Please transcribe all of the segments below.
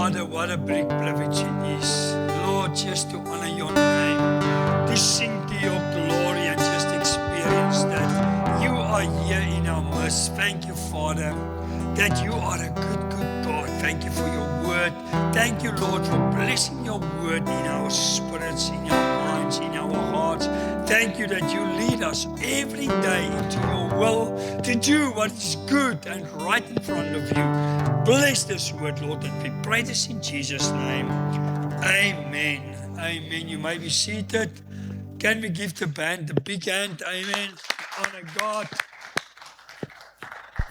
Father, what a big privilege it is, Lord, just to honor your name, to sing to your glory and just experience that you are here in our midst. Thank you, Father, that you are a good, good God. Thank you for your word. Thank you, Lord, for blessing your word in our spirits, in our minds, in our hearts. Thank you that you lead us every day into your will to do what is good and right in front of you. Bless this word, Lord, and we pray this in Jesus' name. Amen. Amen. You may be seated. Can we give the band the big hand? Amen. Honor God.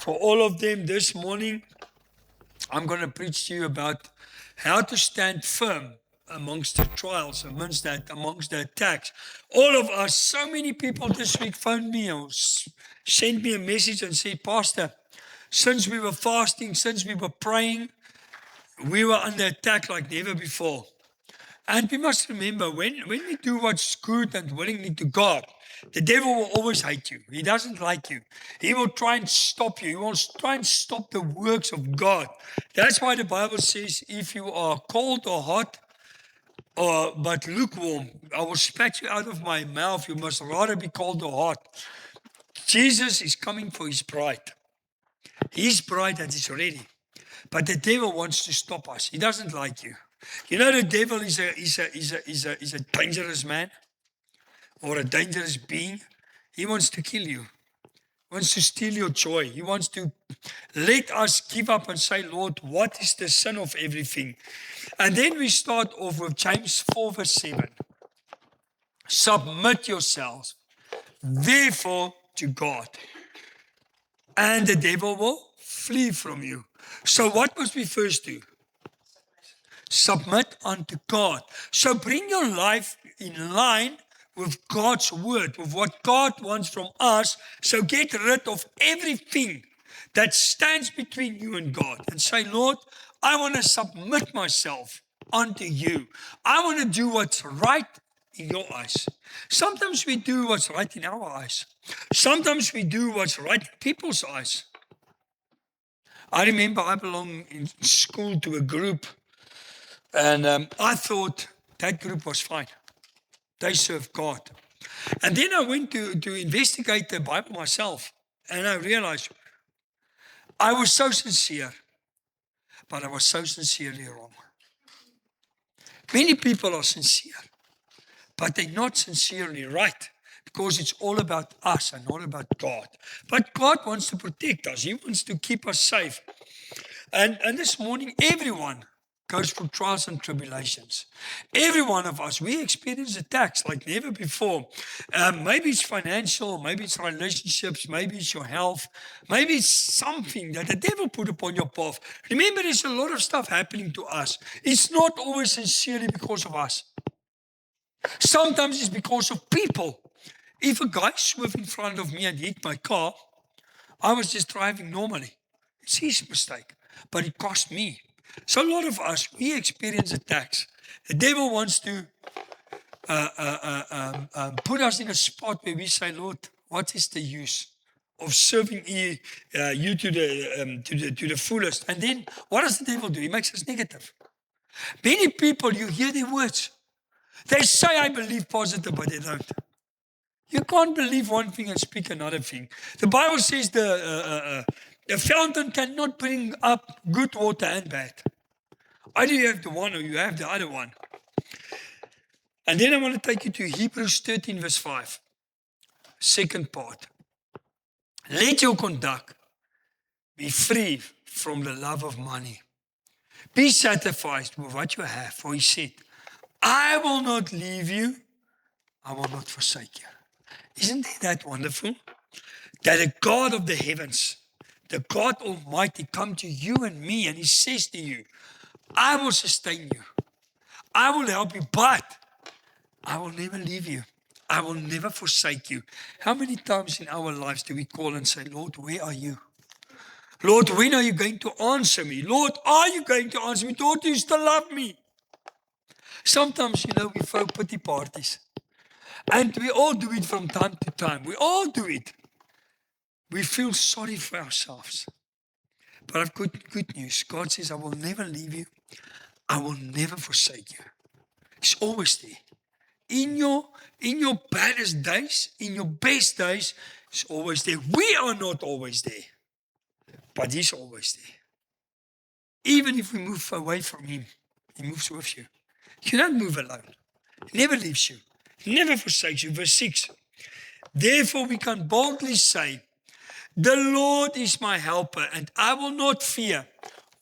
For all of them this morning, I'm going to preach to you about how to stand firm amongst the trials, amongst the attacks. All of us, so many people this week phoned me or sent me a message and said, Pastor, since we were fasting, since we were praying, we were under attack like never before. And we must remember, when we do what's good and willingly to God, the devil will always hate you. He doesn't like you. He will try and stop you. He will try and stop the works of God. That's why the Bible says, if you are cold or hot, but lukewarm, I will spat you out of my mouth. You must rather be cold or hot. Jesus is coming for his bride. His bride that is ready. But the devil wants to stop us. He doesn't like you. You know, the devil is a dangerous man or a dangerous being. He wants to kill you. He wants to steal your joy. He wants to let us give up and say, Lord, what is the sin of everything? And then we start off with James 4 verse 7. Submit yourselves, therefore, to God, and the devil will flee from you. So what must we first do? Submit unto God. So bring your life in line with God's word, with what God wants from us. So get rid of everything that stands between you and God and say, Lord, I want to submit myself unto you. I want to do what's right in your eyes. Sometimes we do what's right in our eyes. Sometimes we do what's right in people's eyes. I remember I belonged in school to a group, and I thought that group was fine. They serve God. And then I went to investigate the Bible myself, and I realized I was so sincere, but I was so sincerely wrong. Many people are sincere, but they're not sincerely right, because it's all about us and not about God. But God wants to protect us. He wants to keep us safe. And this morning, everyone goes through trials and tribulations. Every one of us, we experience attacks like never before. Maybe it's financial, maybe it's relationships, maybe it's your health, maybe it's something that the devil put upon your path. Remember, there's a lot of stuff happening to us. It's not always sincerely because of us. Sometimes it's because of people. If a guy swerved in front of me and hit my car, I was just driving normally. It's his mistake, but it cost me. So a lot of us, we experience attacks. The devil wants to put us in a spot where we say, Lord, what is the use of serving you to the fullest? And then what does the devil do? He makes us negative. Many people, you hear their words. They say, I believe positive, but they don't. You can't believe one thing and speak another thing. The Bible says the fountain cannot bring up good water and bad. Either you have the one or you have the other one. And then I want to take you to Hebrews 13 verse 5. Second part. Let your conduct be free from the love of money. Be satisfied with what you have. For he said, I will not leave you. I will not forsake you. Isn't that wonderful? That the God of the heavens, the God Almighty, come to you and me and he says to you, I will sustain you. I will help you, but I will never leave you. I will never forsake you. How many times in our lives do we call and say, Lord, where are you? Lord, when are you going to answer me? Lord, are you going to answer me? Lord, do you still love me? Sometimes, we throw pity parties. And we all do it from time to time. We all do it. We feel sorry for ourselves. But I've got good news. God says, I will never leave you. I will never forsake you. He's always there. In your baddest days, in your best days, He's always there. We are not always there, but He's always there. Even if we move away from Him, He moves with you. You don't move alone. He never leaves you. He never forsakes you. Verse 6. Therefore we can boldly say, the Lord is my helper, and I will not fear.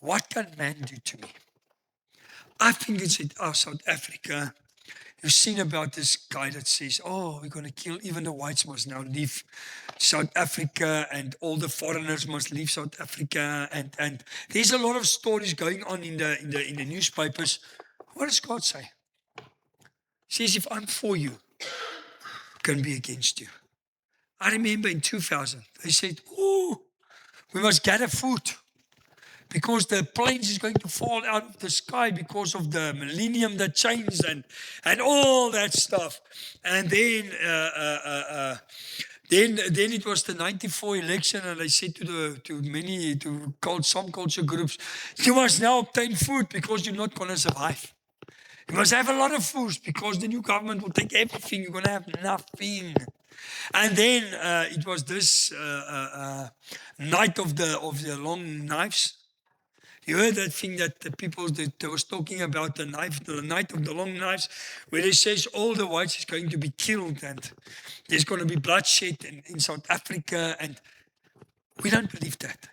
What can man do to me? I think it's in South Africa. You've seen about this guy that says, oh, we're going to kill, even the whites must now leave South Africa, and all the foreigners must leave South Africa. And there's a lot of stories going on in the newspapers. What does God say? He says, if I'm for you, who can be against you? I remember in 2000, they said, oh, we must gather food because the planes is going to fall out of the sky because of the millennium that changed and all that stuff. And then it was the 94 election, and they said to some culture groups, you must now obtain food because you're not going to survive. You must have a lot of food because the new government will take everything. You're going to have nothing. And then it was this night of the long knives. You heard that thing that the people that was talking about, the night of the long knives, where they says all the whites is going to be killed and there's going to be bloodshed in South Africa, and we don't believe that.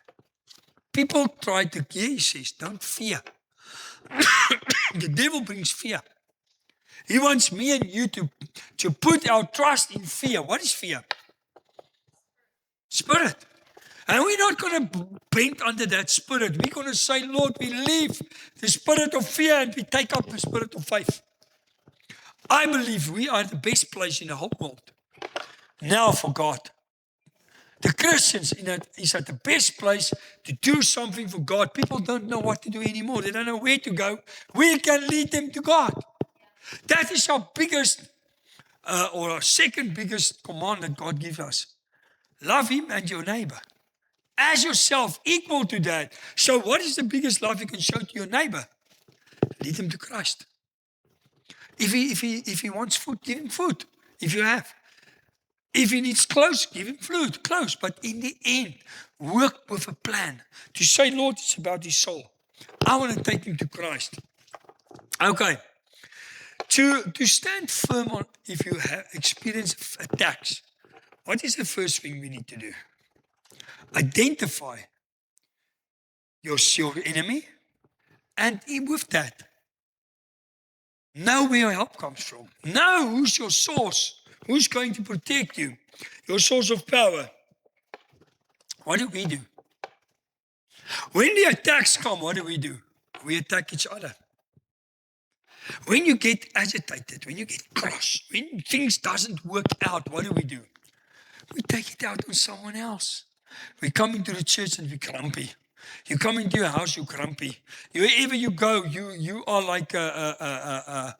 People try to, he says, don't fear. The devil brings fear. He wants me and you to put our trust in fear. What is fear? Spirit. And we're not going to bend under that spirit. We're going to say, Lord, we leave the spirit of fear and we take up the spirit of faith. I believe we are the best place in the whole world now for God. The Christians is at the best place to do something for God. People don't know what to do anymore. They don't know where to go. We can lead them to God. That is our biggest or our second biggest command that God gives us. Love Him and your neighbor as yourself, equal to that. So what is the biggest love you can show to your neighbor? Lead him to Christ. If he wants food, give him food, if you have. If he needs clothes, give him clothes. But in the end, work with a plan to say, Lord, it's about his soul. I want to take him to Christ. Okay. To stand firm on, if you have experienced attacks, what is the first thing we need to do? Identify your enemy, and with that, know where your help comes from. Know who's your source, who's going to protect you, your source of power. What do? When the attacks come, what do? We attack each other. When you get agitated, when you get cross, when things doesn't work out, what do? We take it out on someone else. We come into the church and we're grumpy. You come into your house, you're grumpy. Wherever you go, you are like a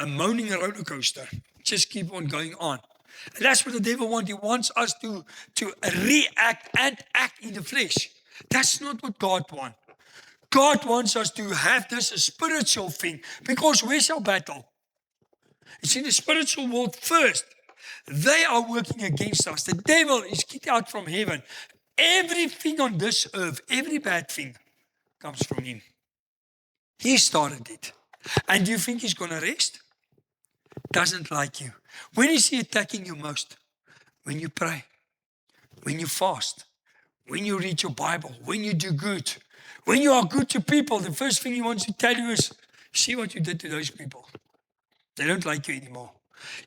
moaning roller coaster. Just keep on going on. And that's what the devil wants. He wants us to react and act in the flesh. That's not what God wants. God wants us to have this spiritual thing, because where's our battle? It's in the spiritual world first. They are working against us. The devil is kicked out from heaven. Everything on this earth, every bad thing comes from him. He started it. And you think he's going to rest? Doesn't like you. When is he attacking you most? When you pray, when you fast, when you read your Bible, when you do good. When you are good to people, the first thing he wants to tell you is, see what you did to those people. They don't like you anymore.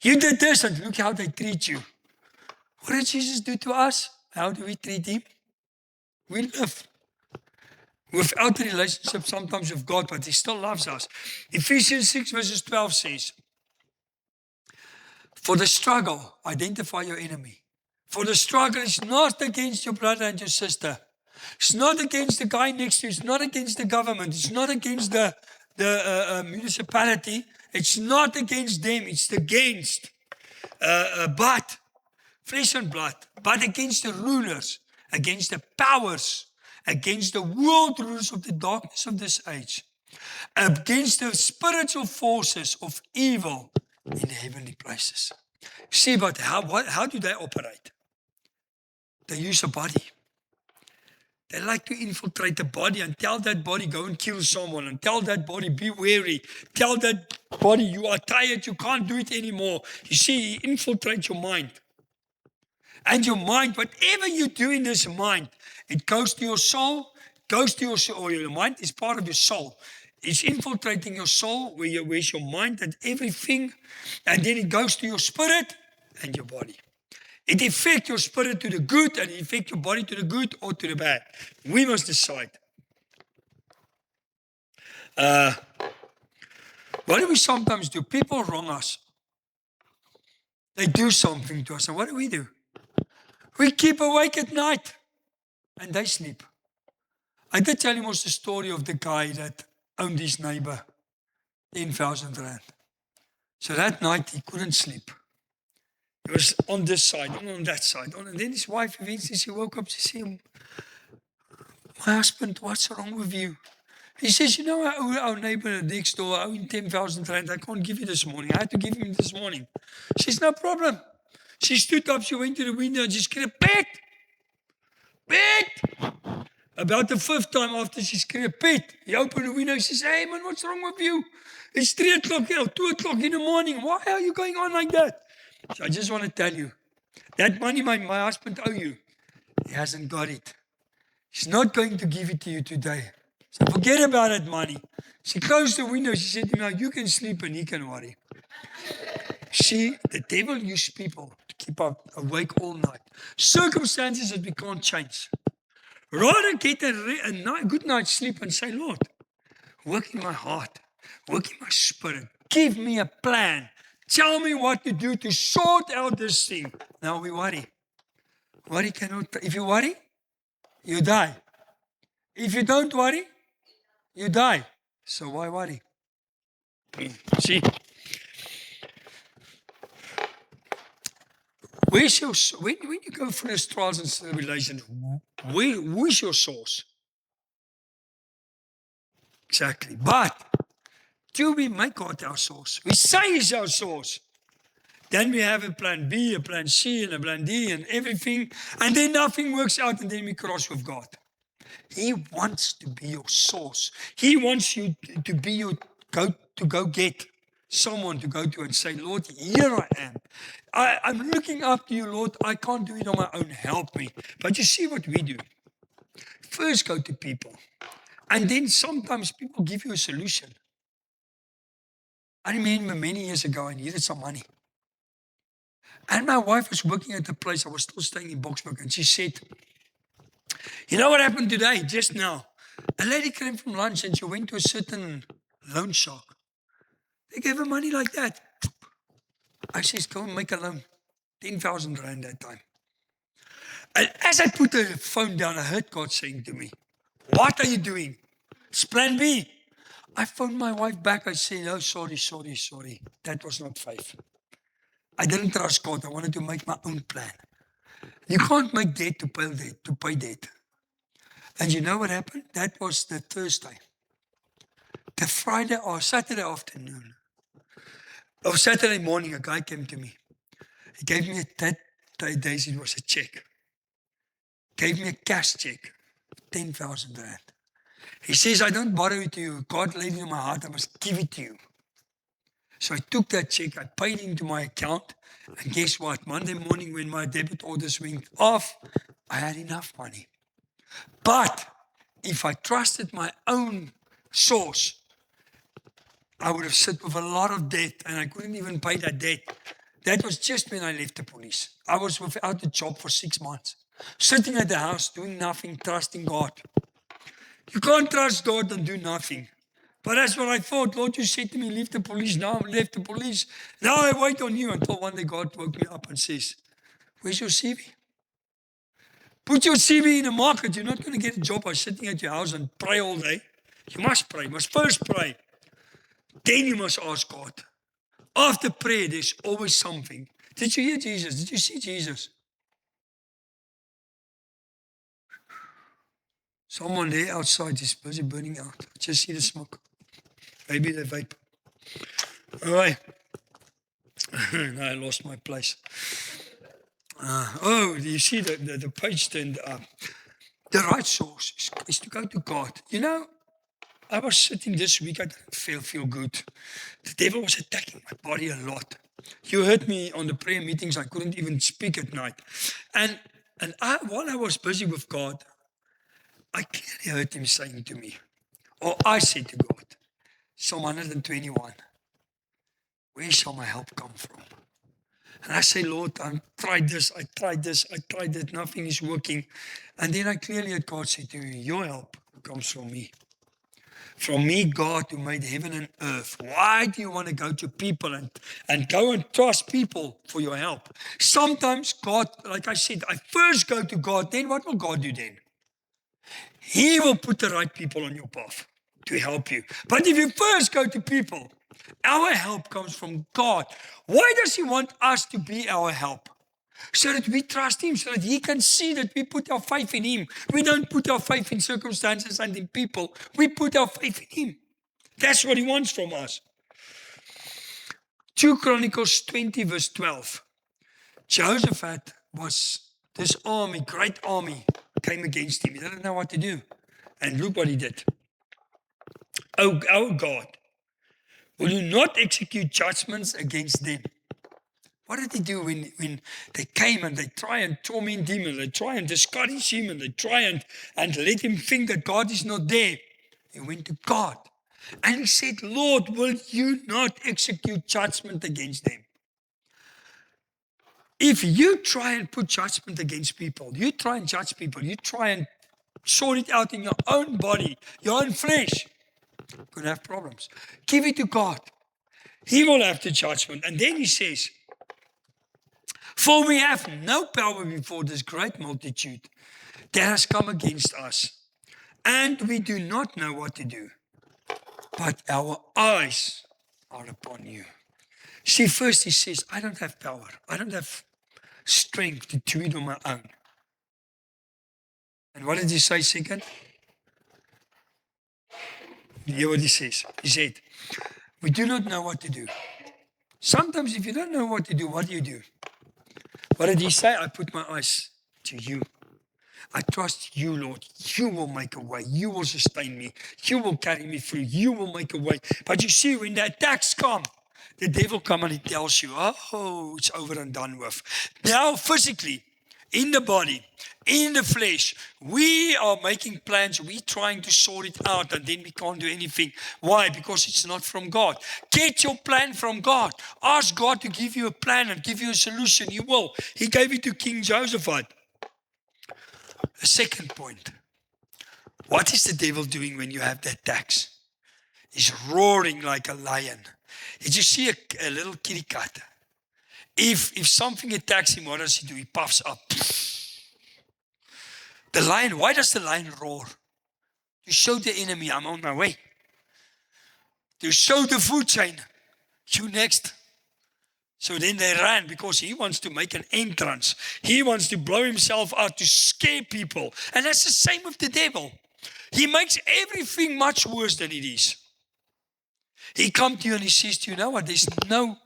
You did this and look how they treat you. What did Jesus do to us? How do we treat him? We live without a relationship sometimes with God, but he still loves us. Ephesians 6 verses 12 says, for the struggle, identify your enemy. For the struggle is not against your brother and your sister. It's not against the guy next to you. It's not against the government. It's not against the municipality. It's not against them. It's against but flesh and blood, but against the rulers, against the powers, against the world rulers of the darkness of this age, against the spiritual forces of evil in heavenly places. See, but how do they operate? They use a body. They like to infiltrate the body and tell that body, go and kill someone, and tell that body, be wary. Tell that body, you are tired, you can't do it anymore. You see, he infiltrates your mind. And your mind, whatever you do in this mind, it goes to your soul, or your mind is part of your soul. It's infiltrating your soul, where's your mind and everything, and then it goes to your spirit and your body. It affects your spirit to the good and it affects your body to the good or to the bad. We must decide. What do we sometimes do? People wrong us. They do something to us, and what do? We keep awake at night, and they sleep. I did tell him was the story of the guy that owned his neighbor 10,000 rand. So that night he couldn't sleep. He was on this side, on that side. And then his wife eventually, she woke up, she said, my husband, what's wrong with you? He says, you know, I owe our neighbor next door, I owe him 10,000 rand. I can't give you this morning. I had to give him this morning. She says, no problem. She stood up, she went to the window and she screamed, Pet! Pet! About the fifth time after she screamed, Pet! He opened the window and she says, hey man, what's wrong with you? It's 3 o'clock or 2 o'clock in the morning. Why are you going on like that? So I just want to tell you, that money my husband owe you, he hasn't got it. He's not going to give it to you today. So forget about that money. She closed the window. She said to me, now you can sleep and he can worry. See, the devil uses people to keep us awake all night. Circumstances that we can't change. Rather get a good night's sleep and say, Lord, work in my heart, work in my spirit. Give me a plan. Tell me what to do to sort out this thing. Now we worry. Worry cannot. If you worry, you die. If you don't worry, you die. So why worry? See? When you go through these trials and tribulations, where's your source? Exactly. But do we make God our source? We say He's our source. Then we have a plan B, a plan C, and a plan D, and everything. And then nothing works out, and then we cross with God. He wants to be your source. He wants you to be your go get someone to go to and say, Lord, here I am. I'm looking up to you, Lord. I can't do it on my own. Help me. But you see what we do. First go to people. And then sometimes people give you a solution. I remember many years ago, I needed some money. And my wife was working at the place. I was still staying in Boksburg. And she said, you know what happened today, just now? A lady came from lunch and she went to a certain loan shark. They gave her money like that. I says, go and make a loan. 10,000 rand that time. And as I put the phone down, I heard God saying to me, what are you doing? It's plan B. I phoned my wife back. I said, oh, sorry. That was not faith. I didn't trust God. I wanted to make my own plan. You can't make debt to pay debt. And you know what happened? That was the Thursday. The Friday or Saturday afternoon, or Saturday morning, a guy came to me. He gave me that days it was a check. Gave me a cash check, 10,000 rand. He says, I don't borrow it to you. God laid it in my heart. I must give it to you. So I took that check. I paid into my account. And guess what? Monday morning when my debit orders went off, I had enough money. But if I trusted my own source, I would have sit with a lot of debt and I couldn't even pay that debt. That was just when I left the police. I was without a job for 6 months, sitting at the house, doing nothing, trusting God. You can't trust God and do nothing. But that's what I thought. Lord, you said to me, leave the police. Now I left the police. Now I wait on you until one day God woke me up and says, where's your CV? Put your CV in the market. You're not going to get a job by sitting at your house and pray all day. You must pray. You must first pray. Then you must ask God. After prayer, there's always something. Did you hear Jesus? Did you see Jesus? Someone there outside is busy burning out. I just see the smoke. Maybe they vape. All right. I lost my place. You see the page turned up. The right source is to go to God. You know, I was sitting this week, I didn't feel good. The devil was attacking my body a lot. You heard me on the prayer meetings, I couldn't even speak at night. And while I was busy with God, I clearly heard him saying to me, or I said to God, Psalm 121, where shall my help come from? And I say, Lord, I tried this, nothing is working. And then I clearly heard God say to me, your help comes from me. From me, God, who made heaven and earth. Why do you want to go to people and go and trust people for your help? Sometimes God, like I said, I first go to God, then what will God do then? He will put the right people on your path to help you. But if you first go to people, our help comes from God. Why does He want us to be our help? So that we trust Him, so that He can see that we put our faith in Him. We don't put our faith in circumstances and in people. We put our faith in Him. That's what He wants from us. 2 Chronicles 20 verse 12. Jehoshaphat was this army, great army, came against him. He didn't know what to do. And look what he did. Oh, our God, will you not execute judgments against them? What did he do when they came and they try and torment him and they try and discourage him and they try and let him think that God is not there? He went to God and he said, Lord, will you not execute judgment against them? If you try and put judgment against people, you try and judge people, you try and sort it out in your own body, your own flesh, you're going to have problems. Give it to God. He will have the judgment. And then he says, for we have no power before this great multitude that has come against us, and we do not know what to do, but our eyes are upon you. See, first he says, I don't have power. I don't have strength to do it on my own. And what did he say second? You hear what he says? He said, we do not know what to do. Sometimes if you don't know what to do, what do? What did he say? I put my eyes to you. I trust you, Lord. You will make a way. You will sustain me. You will carry me through. You will make a way. But you see, when the attacks come, the devil comes and he tells you, oh, it's over and done with. Now, physically, in the body, in the flesh, we are making plans. We're trying to sort it out, and then we can't do anything. Why? Because it's not from God. Get your plan from God. Ask God to give you a plan and give you a solution. He will. He gave it to King Jehoshaphat. The second point. What is the devil doing when you have the attacks? He's roaring like a lion. Did you see a little kitty cat? If something attacks him, what does he do? He puffs up. The lion, why does the lion roar? To show the enemy, I'm on my way. To show the food chain, you next. So then they ran because he wants to make an entrance. He wants to blow himself out to scare people. And that's the same with the devil. He makes everything much worse than it is. He comes to you and he says to you, know what, there's no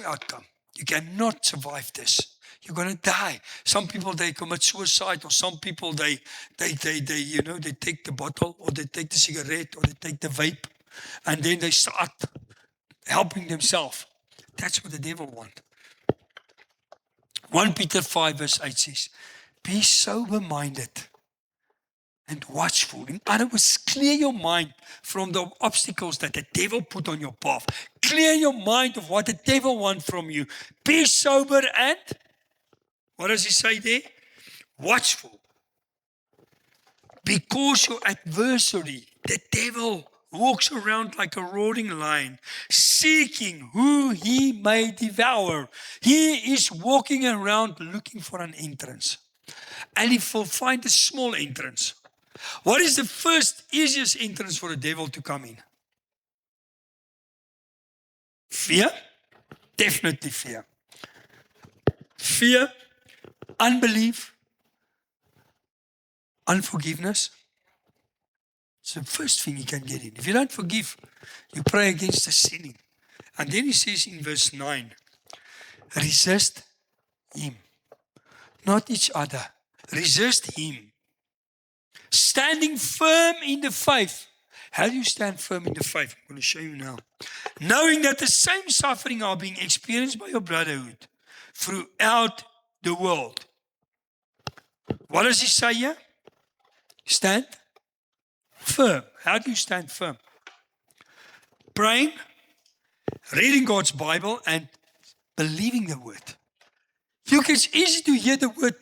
outcome. You cannot survive this. You're going to die. Some people, they commit suicide, or some people, they take the bottle, or they take the cigarette, or they take the vape, and then they start helping themselves. That's what the devil wants. 1 Peter 5 verse 8 says, be sober-minded and watchful. In other words, clear your mind from the obstacles that the devil put on your path. Clear your mind of what the devil wants from you. Be sober and, what does he say there? Watchful. Because your adversary, the devil, walks around like a roaring lion, seeking who he may devour. He is walking around looking for an entrance. And he will find a small entrance. What is the first, easiest entrance for the devil to come in? Fear? Definitely fear. Fear, unbelief, unforgiveness, It's the first thing you can get in. If you don't forgive, you pray against the sinning. And then he says in verse 9, resist him, not each other. Resist him. Standing firm in the faith. How do you stand firm in the faith? I'm going to show you now. Knowing that the same suffering are being experienced by your brotherhood throughout the world. What does he say here? Stand firm. How do you stand firm? Praying, reading God's Bible, and believing the word. Look, it's easy to hear the word.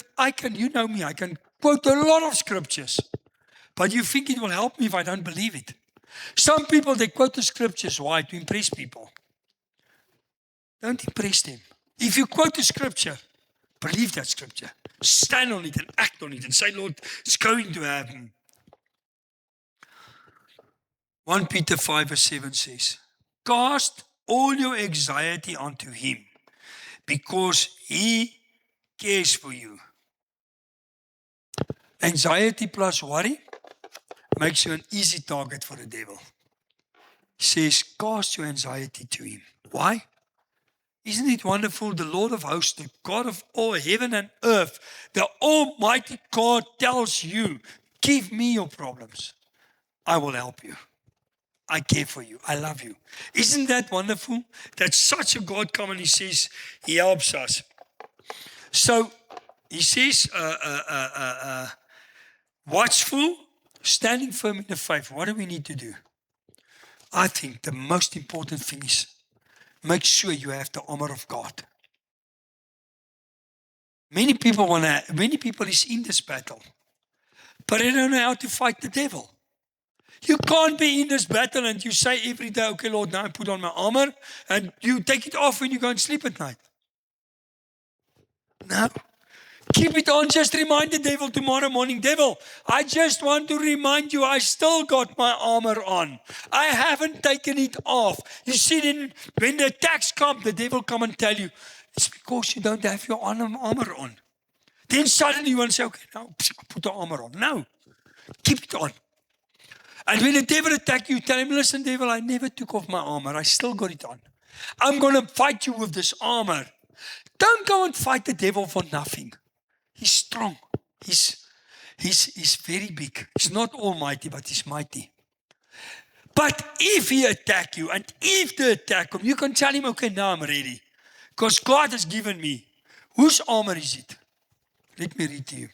You know me, I can quote a lot of scriptures. But you think it will help me if I don't believe it. Some people, they quote the scriptures. Why? To impress people. Don't impress them. If you quote the scripture, believe that scripture. Stand on it and act on it and say, Lord, it's going to happen. 1 Peter 5 verse 7 says, cast all your anxiety onto him because he cares for you. Anxiety plus worry makes you an easy target for the devil. He says, cast your anxiety to him. Why? Isn't it wonderful? The Lord of hosts, the God of all heaven and earth, the Almighty God tells you, give me your problems. I will help you. I care for you. I love you. Isn't that wonderful? That such a God comes and he says, he helps us. So, he says, watchful, standing firm in the faith. What do we need to do? I think the most important thing is make sure you have the armor of God. Many people is in this battle, but they don't know how to fight the devil. You can't be in this battle and you say every day, okay, Lord, now I put on my armor, and you take it off when you go and sleep at night. No. Keep it on. Just remind the devil tomorrow morning, devil, I just want to remind you I still got my armor on. I haven't taken it off. You see, then when the attacks come, the devil come and tell you, it's because you don't have your armor on. Then suddenly you want to say, okay, now put the armor on. No. Keep it on. And when the devil attacks you, tell him, listen, devil, I never took off my armor. I still got it on. I'm going to fight you with this armor. Don't go and fight the devil for nothing. He's strong. He's very big. He's not almighty, but he's mighty. But if he attack you, and if they attack him, you can tell him, okay, now I'm ready. Because God has given me. Whose armor is it? Let me read to you.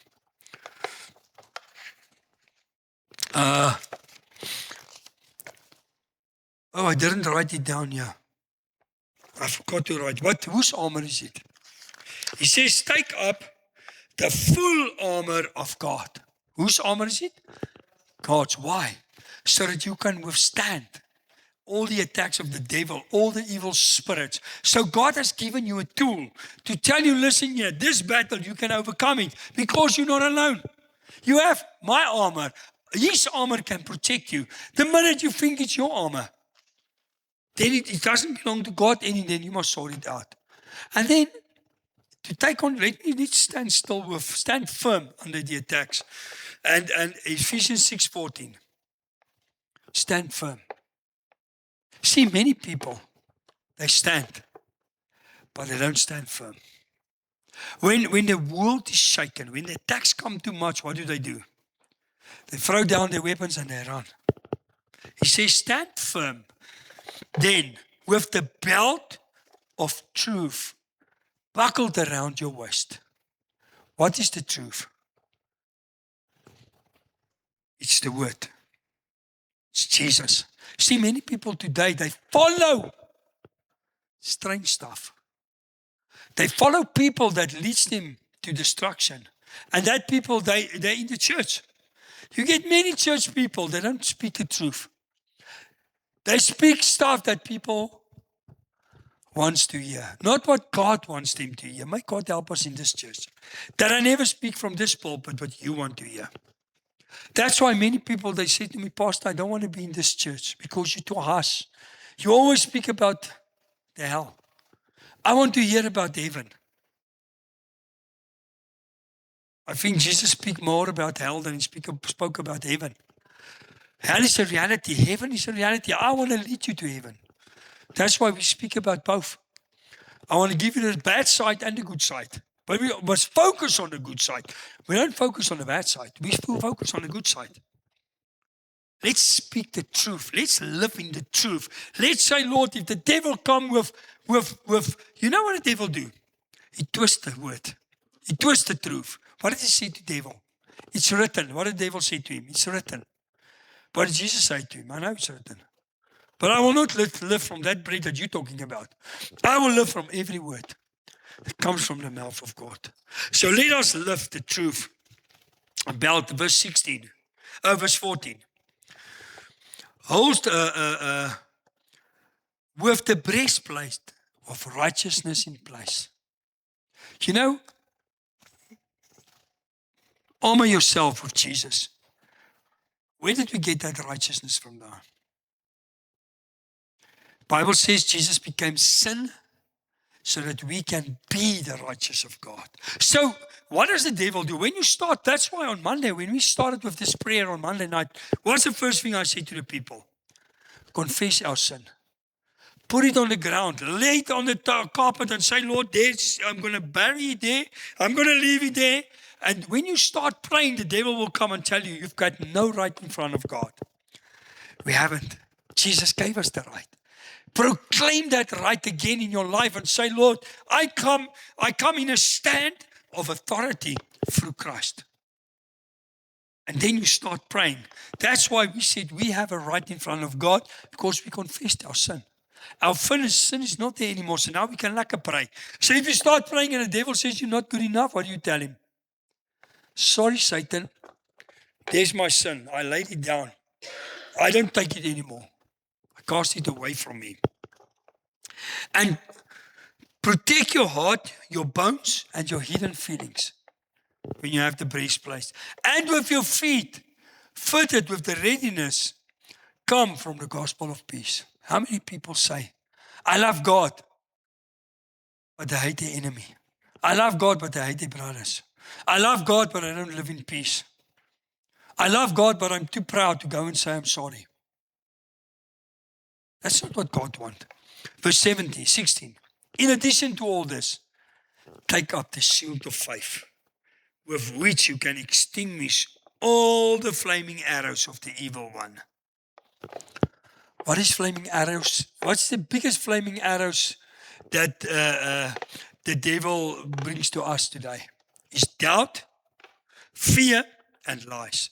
I didn't write it down here. I forgot to write. Whose armor is it? He says, take up the full armor of God. Whose armor is it? God's. Why? So that you can withstand all the attacks of the devil, all the evil spirits. So God has given you a tool to tell you, listen here, this battle, you can overcome it because you're not alone. You have my armor. His armor can protect you. The minute you think it's your armor, then it doesn't belong to God, and then you must sort it out. And then, to take on, let's stand firm under the attacks. And Ephesians 6:14. Stand firm. See, many people, they stand, but they don't stand firm. When the world is shaken, when the attacks come too much, what do? They throw down their weapons and they run. He says, stand firm. Then, with the belt of truth buckled around your waist. What is the truth? It's the word. It's Jesus. See, many people today, they follow strange stuff. They follow people that leads them to destruction. And that people, they're in the church. You get many church people, they don't speak the truth. They speak stuff that people wants to hear. Not what God wants them to hear. May God help us in this church. That I never speak from this pulpit what you want to hear. That's why many people, they say to me, Pastor, I don't want to be in this church because you're too harsh. You always speak about the hell. I want to hear about heaven. I think Jesus spoke more about hell than he spoke about heaven. Hell is a reality. Heaven is a reality. I want to lead you to heaven. That's why we speak about both. I want to give you the bad side and the good side. But we must focus on the good side. We don't focus on the bad side. We still focus on the good side. Let's speak the truth. Let's live in the truth. Let's say, Lord, if the devil come with you know what the devil do? He twists the word. He twists the truth. What did he say to the devil? It's written. What did the devil say to him? It's written. What did Jesus say to him? I know it's written. But I will not live from that bread that you're talking about. I will live from every word that comes from the mouth of God. So let us live the truth about verse 14. Hold with the breastplate of righteousness in place. You know, armor yourself with Jesus. Where did we get that righteousness from now? Bible says Jesus became sin so that we can be the righteous of God. So what does the devil do? When you start, that's why on Monday, when we started with this prayer on Monday night, what's the first thing I said to the people? Confess our sin. Put it on the ground. Lay it on the carpet and say, Lord, I'm going to bury it there. I'm going to leave it there. And when you start praying, the devil will come and tell you, you've got no right in front of God. We haven't. Jesus gave us the right. Proclaim that right again in your life and say, Lord, I come in a stand of authority through Christ. And then you start praying. That's why we said we have a right in front of God, because we confessed our sin. Our sin is not there anymore, so now we can pray. So if you start praying and the devil says you're not good enough, what do you tell him? Sorry, Satan, there's my sin. I laid it down. I don't take it anymore. I cast it away from me. And protect your heart, your bones, and your hidden feelings when you have the breastplate. And with your feet fitted with the readiness come from the gospel of peace. How many people say, I love God, but I hate the enemy. I love God, but I hate the brothers. I love God, but I don't live in peace. I love God, but I'm too proud to go and say I'm sorry. That's not what God wants. Verse 16. In addition to all this, take up the shield of faith, with which you can extinguish all the flaming arrows of the evil one. What is flaming arrows? What's the biggest flaming arrows that the devil brings to us today? Is doubt, fear, and lies.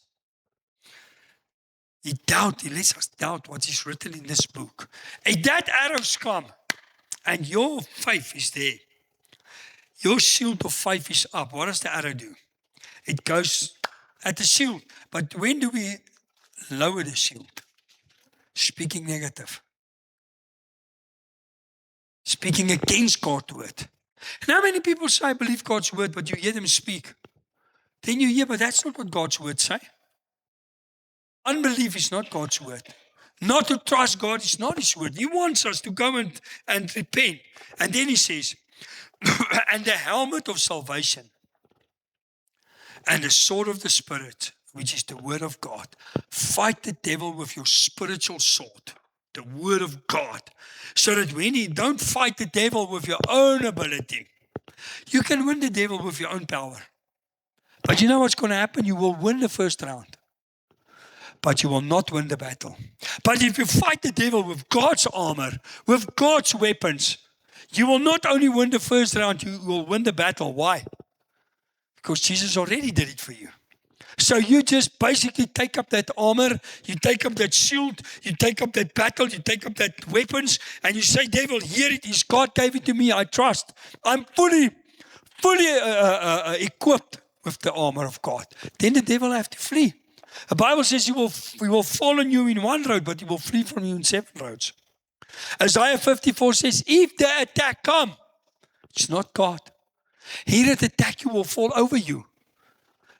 He lets us doubt what is written in this book. And that arrows come, and your faith is there. Your shield of faith is up. What does the arrow do? It goes at the shield. But when do we lower the shield? Speaking negative. Speaking against God's word. And how many people say, I believe God's word, but you hear them speak? Then you hear, but that's not what God's word say. Unbelief is not God's word. Not to trust God is not His word. He wants us to go and repent. And then He says, and the helmet of salvation and the sword of the Spirit, which is the word of God. Fight the devil with your spiritual sword, the word of God, so that when you don't fight the devil with your own ability, you can win the devil with your own power. But you know what's going to happen? You will win the first round, but you will not win the battle. But if you fight the devil with God's armor, with God's weapons, you will not only win the first round, you will win the battle. Why? Because Jesus already did it for you. So you just basically take up that armor, you take up that shield, you take up that battle, you take up that weapons, and you say, devil, here it is. God gave it to me. I trust. I'm fully equipped with the armor of God. Then the devil have to flee. The Bible says he will fall on you in one road, but he will flee from you in 7 roads. Isaiah 54 says, if the attack come, it's not God. He that attack you will fall over you.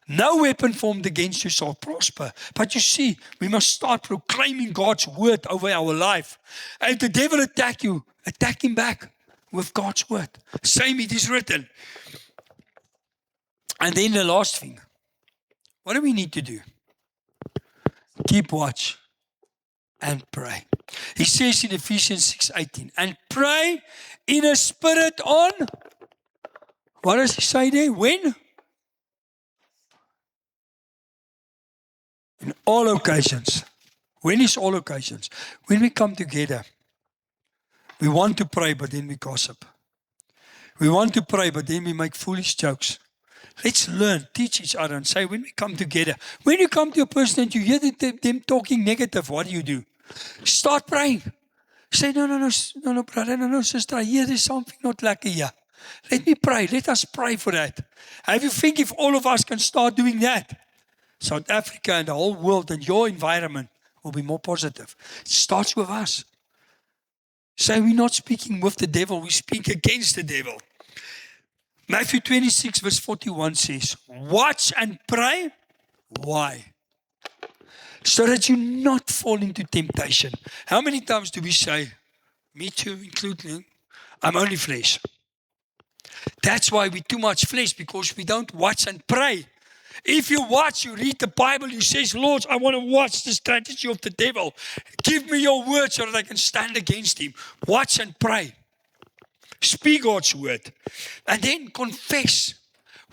No weapon formed against you shall prosper. But you see, we must start proclaiming God's word over our life. And if the devil attack you, attack him back with God's word. Same it is written. And then the last thing. What do we need to do? Keep watch and pray. He says in Ephesians 6:18, and pray in a spirit on, what does he say there? When? In all occasions. When is all occasions? When we come together, we want to pray, but then we gossip. We want to pray, but then we make foolish jokes. Let's learn, teach each other, and say, when we come together, when you come to a person and you hear them talking negative, what do? Start praying. Say, no, brother, no, sister, I hear there's something not like here. Let me pray. Let us pray for that. Have you think if all of us can start doing that, South Africa and the whole world and your environment will be more positive. It starts with us. Say, we're not speaking with the devil, we speak against the devil. Matthew 26 verse 41 says, watch and pray. Why? So that you not fall into temptation. How many times do we say, me too, including, I'm only flesh. That's why we're too much flesh, because we don't watch and pray. If you watch, you read the Bible, you say, Lord, I want to watch the strategy of the devil. Give me your word so that I can stand against him. Watch and pray. Speak God's word. And then confess.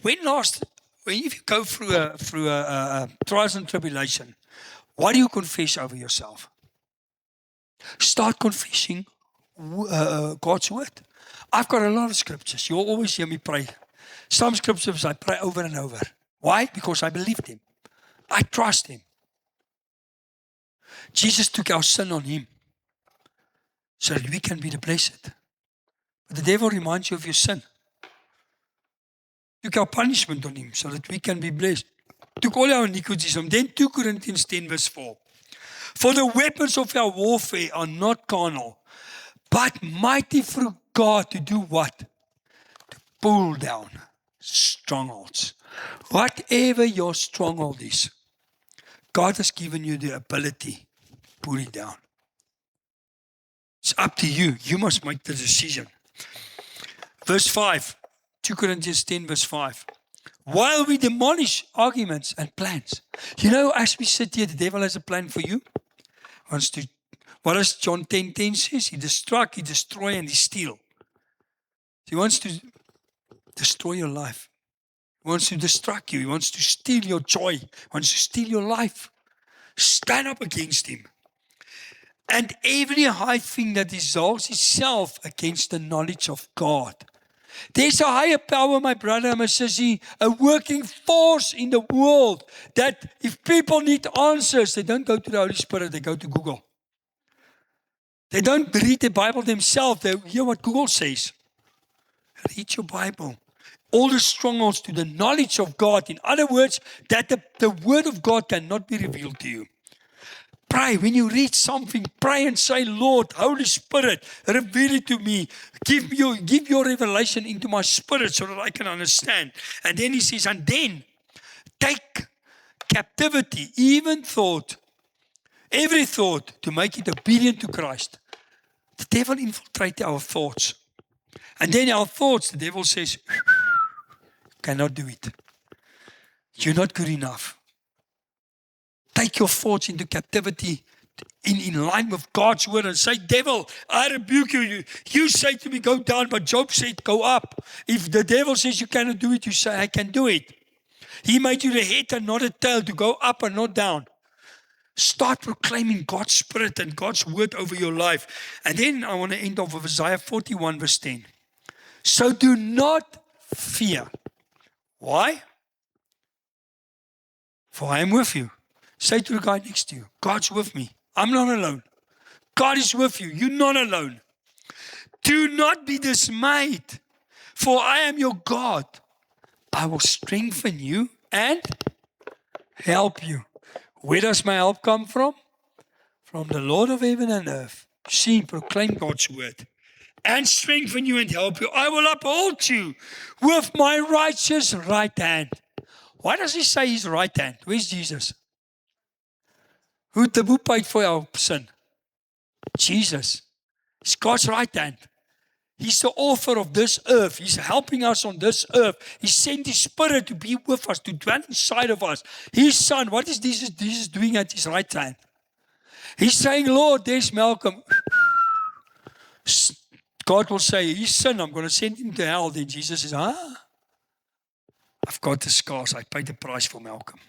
If you go through a trials and tribulation, what do you confess over yourself? Start confessing God's word. I've got a lot of scriptures. You'll always hear me pray. Some scriptures I pray over and over. Why? Because I believe him. I trust him. Jesus took our sin on him so that we can be the blessed. But the devil reminds you of your sin. Took our punishment on him so that we can be blessed. Took all our iniquities on him. Then 2 Corinthians 10 verse 4. For the weapons of our warfare are not carnal, but mighty through God to do what? To pull down strongholds. Whatever your stronghold is, God has given you the ability to pull it down. It's up to you. You must make the decision. Verse 5, 2 Corinthians 10 verse 5. While we demolish arguments and plans. You know, as we sit here, the devil has a plan for you. Wants to, what does John 10:10 says? He destruct, he destroy, and he steal. He wants to destroy your life. He wants to distract you. He wants to steal your joy. He wants to steal your life. Stand up against him. And every high thing that exalts itself against the knowledge of God. There's a higher power, my brother and my sister, a working force in the world that if people need answers, they don't go to the Holy Spirit, they go to Google. They don't read the Bible themselves, they hear what Google says. Read your Bible. All the strongholds to the knowledge of God. In other words, that the word of God cannot be revealed to you. Pray. When you read something, pray and say, Lord, Holy Spirit, reveal it to me. Give your revelation into my spirit so that I can understand. And then he says, and then take captivity, every thought to make it obedient to Christ. The devil infiltrates our thoughts. And then our thoughts, the devil says, cannot do it. You're not good enough. Take your thoughts into captivity in line with God's word and say, devil, I rebuke you. You say to me, go down, but Job said, go up. If the devil says you cannot do it, you say, I can do it. He made you the head and not a tail, to go up and not down. Start proclaiming God's spirit and God's word over your life. And then I want to end off with Isaiah 41 verse 10. So do not fear. Why? For I am with you. Say to the guy next to you, God's with me. I'm not alone. God is with you. You're not alone. Do not be dismayed, for I am your God. I will strengthen you and help you. Where does my help come from? From the Lord of heaven and earth. See, proclaim God's word. And strengthen you and help you. I will uphold you with my righteous right hand. Why does he say his right hand? Where's Jesus? Who paid for our sin? Jesus. It's God's right hand. He's the author of this earth. He's helping us on this earth. He sent His Spirit to be with us, to dwell inside of us. His Son, what is Jesus doing at His right hand? He's saying, Lord, there's Malcolm. God will say, his son, I'm going to send him to hell. Then Jesus says, I've got the scars. I paid the price for Malcolm.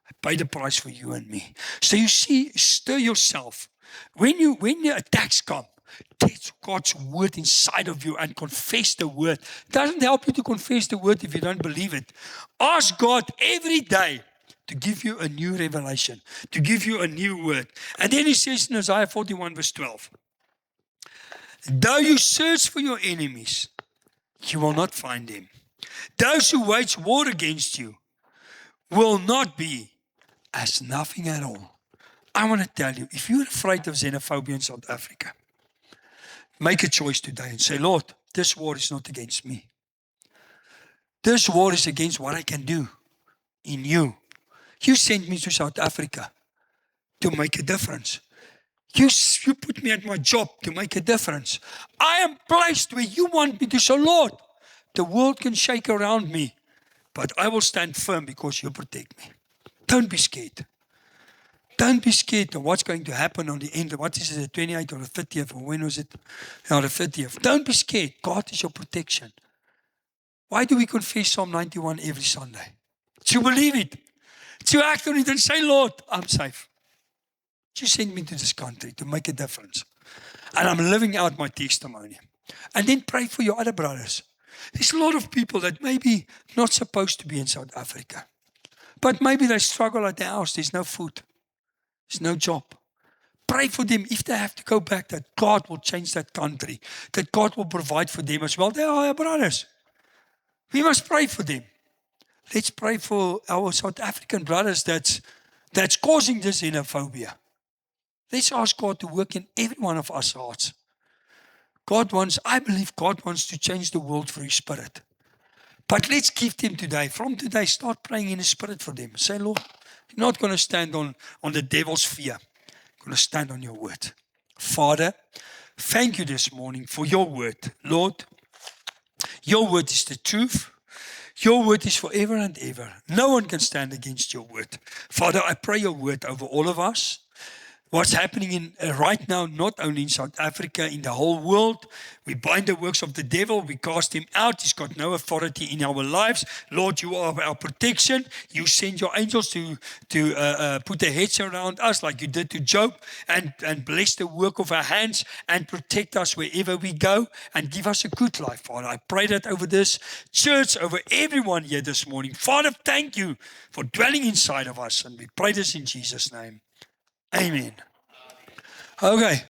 I paid the price for you and me. So you see, stir yourself. When the attacks come, take God's word inside of you and confess the word. It doesn't help you to confess the word if you don't believe it. Ask God every day to give you a new revelation, to give you a new word. And then he says in Isaiah 41 verse 12, though you search for your enemies, you will not find them. Those who wage war against you will not be as nothing at all. I want to tell you, if you're afraid of xenophobia in South Africa, make a choice today and say, Lord, this war is not against me. This war is against what I can do in you. You sent me to South Africa to make a difference. You put me at my job to make a difference. I am placed where you want me to. So, Lord, the world can shake around me, but I will stand firm because you protect me. Don't be scared. Don't be scared of what's going to happen on the end. What is it, the 28th or the 30th, or when was it? No, the 30th. Don't be scared. God is your protection. Why do we confess Psalm 91 every Sunday? To believe it. To act on it and say, Lord, I'm safe. You sent me to this country to make a difference. And I'm living out my testimony. And then pray for your other brothers. There's a lot of people that maybe not supposed to be in South Africa. But maybe they struggle at the house. There's no food. There's no job. Pray for them if they have to go back, that God will change that country. That God will provide for them as well. They are our brothers. We must pray for them. Let's pray for our South African brothers that's causing this xenophobia. Let's ask God to work in every one of us hearts. I believe God wants to change the world through His Spirit. But let's give them today. From today, start praying in the Spirit for them. Say, Lord, you're not going to stand on the devil's fear. You're going to stand on your word. Father, thank you this morning for your word. Lord, your word is the truth. Your word is forever and ever. No one can stand against your word. Father, I pray your word over all of us. What's happening right now, not only in South Africa, in the whole world. We bind the works of the devil. We cast him out. He's got no authority in our lives. Lord, you are our protection. You send your angels to put their heads around us like you did to Job and bless the work of our hands and protect us wherever we go and give us a good life, Father. I pray that over this church, over everyone here this morning. Father, thank you for dwelling inside of us. And we pray this in Jesus' name. Amen. Okay.